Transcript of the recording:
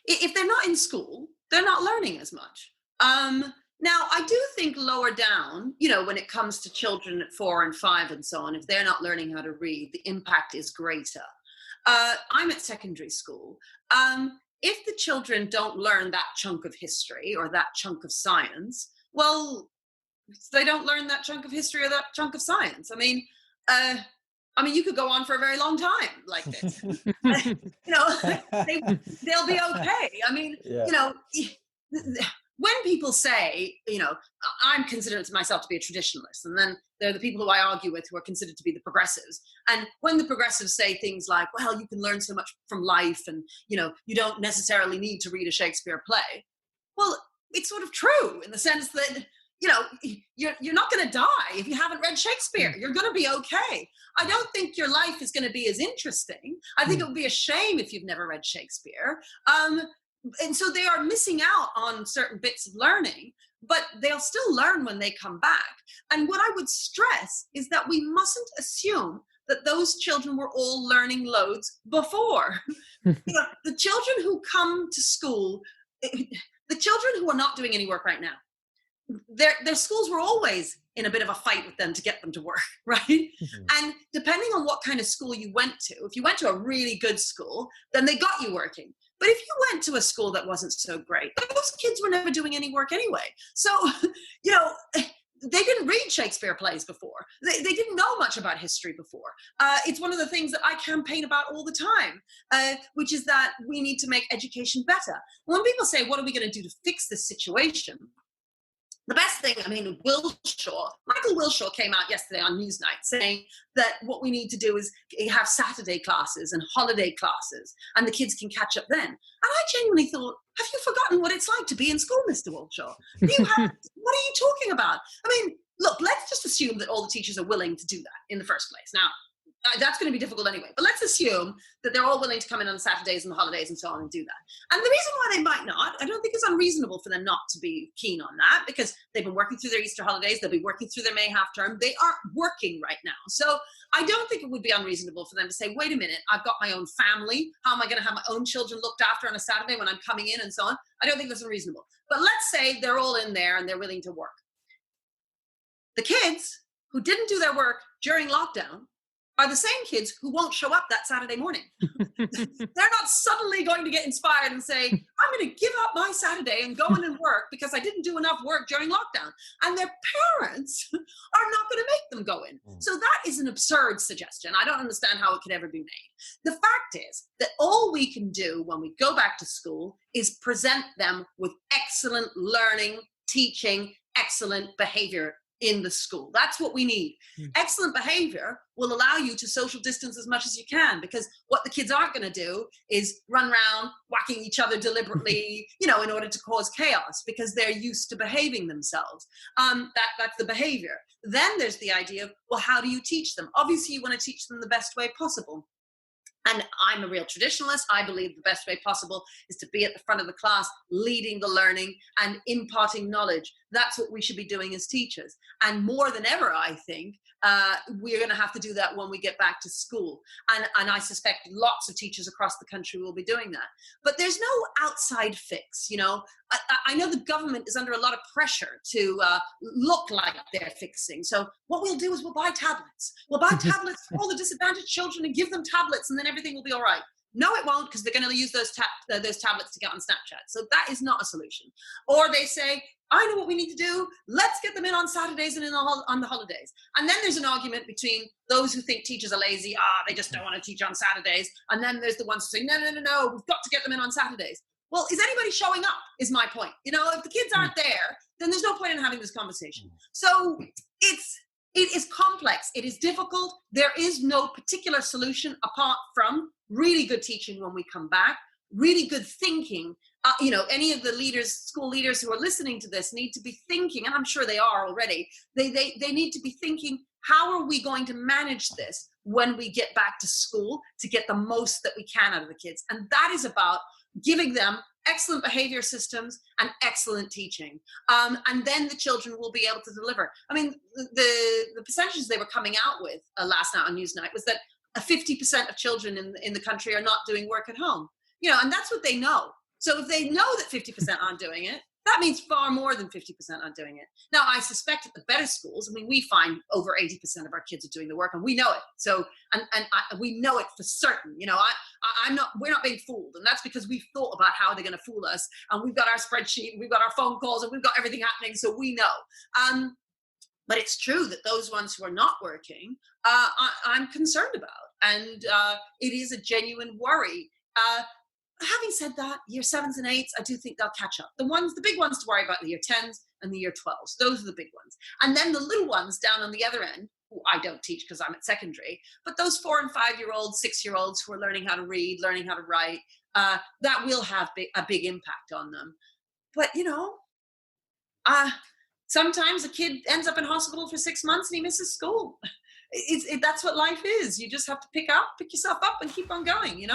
If they're not in school, they're not learning as much. Now, I do think lower down, when it comes to children at 4 and 5 and so on, if they're not learning how to read, the impact is greater. I'm at secondary school. If the children don't learn that chunk of history or that chunk of science, well, they don't learn that chunk of history or that chunk of science. I mean, you could go on for a very long time like this. They'll be okay. I mean, yeah. When people say, I'm considered myself to be a traditionalist, and then there are the people who I argue with who are considered to be the progressives. And when the progressives say things like, well, you can learn so much from life and, you don't necessarily need to read a Shakespeare play. Well, it's sort of true in the sense that, you're not going to die if you haven't read Shakespeare. You're going to be okay. I don't think your life is going to be as interesting. I think it would be a shame if you've never read Shakespeare. And so they are missing out on certain bits of learning, but they'll still learn when they come back. And what I would stress is that we mustn't assume that those children were all learning loads before. The children who come to school, the children who are not doing any work right now, their schools were always in a bit of a fight with them to get them to work, right? Mm-hmm. And depending on what kind of school you went to, if you went to a really good school, then they got you working. But if you went to a school that wasn't so great, those kids were never doing any work anyway. So, they didn't read Shakespeare plays before. They didn't know much about history before. It's one of the things that I campaign about all the time, which is that we need to make education better. When people say, what are we going to do to fix this situation? The best thing, Michael Wilshaw came out yesterday on Newsnight saying that what we need to do is have Saturday classes and holiday classes, and the kids can catch up then. And I genuinely thought, have you forgotten what it's like to be in school, Mr. Wilshaw? What are you talking about? Look, let's just assume that all the teachers are willing to do that in the first place. Now, that's going to be difficult anyway, but let's assume that they're all willing to come in on Saturdays and the holidays and so on and do that. And the reason why they might not, I don't think it's unreasonable for them not to be keen on that, because they've been working through their Easter holidays, they'll be working through their May half term, they aren't working right now. So I don't think it would be unreasonable for them to say, wait a minute, I've got my own family, how am I going to have my own children looked after on a Saturday when I'm coming in and so on? I don't think that's unreasonable. But let's say they're all in there and they're willing to work. The kids who didn't do their work during lockdown are the same kids who won't show up that Saturday morning. They're not suddenly going to get inspired and say, I'm going to give up my Saturday and go in and work because I didn't do enough work during lockdown. And their parents are not going to make them go in. So that is an absurd suggestion. I don't understand how it could ever be made. The fact is that all we can do when we go back to school is present them with excellent learning, teaching, excellent behavior in the school. That's what we need. Excellent behavior will allow you to social distance as much as you can, because what the kids aren't going to do is run around whacking each other deliberately, in order to cause chaos, because they're used to behaving themselves. That's the behavior. Then there's the idea of, well, how do you teach them? Obviously, you want to teach them the best way possible. And I'm a real traditionalist. I believe the best way possible is to be at the front of the class, leading the learning and imparting knowledge. That's what we should be doing as teachers. And more than ever, I think, we're going to have to do that when we get back to school. And I suspect lots of teachers across the country will be doing that. But there's no outside fix, I know the government is under a lot of pressure to look like they're fixing. So what we'll do is we'll buy tablets. We'll buy tablets for all the disadvantaged children and give them tablets, and then everything will be all right. No, it won't, because they're going to use those tablets to get on Snapchat. So that is not a solution. Or they say, I know what we need to do. Let's get them in on Saturdays and on the holidays. And then there's an argument between those who think teachers are lazy. They just don't want to teach on Saturdays. And then there's the ones who say, no, we've got to get them in on Saturdays. Well, is anybody showing up, is my point. If the kids aren't there, then there's no point in having this conversation. So it is complex. It is difficult. There is no particular solution apart from really good teaching when we come back, really good thinking. Any of the leaders, school leaders who are listening to this need to be thinking, and I'm sure they are already, they need to be thinking, how are we going to manage this when we get back to school to get the most that we can out of the kids? And that is about giving them excellent behavior systems and excellent teaching. And then the children will be able to deliver. The percentages they were coming out with last night on Newsnight was that 50% of children in the country are not doing work at home. And that's what they know. So if they know that 50% aren't doing it, that means far more than 50% aren't doing it. Now, I suspect at the better schools, we find over 80% of our kids are doing the work, and we know it. So, we know it for certain. We're not being fooled, and that's because we've thought about how they're going to fool us, and we've got our spreadsheet, and we've got our phone calls, and we've got everything happening, so we know. But it's true that those ones who are not working, I'm concerned about, and it is a genuine worry. Having said that, year 7s and 8s, I do think they'll catch up. The big ones to worry about are the year 10s and the year 12s. Those are the big ones. And then the little ones down on the other end, who I don't teach because I'm at secondary, but those 4 and 5-year-olds, 6-year-olds who are learning how to read, learning how to write, that will have a big impact on them. But, sometimes a kid ends up in hospital for 6 months and he misses school. That's what life is. You just have to pick yourself up and keep on going,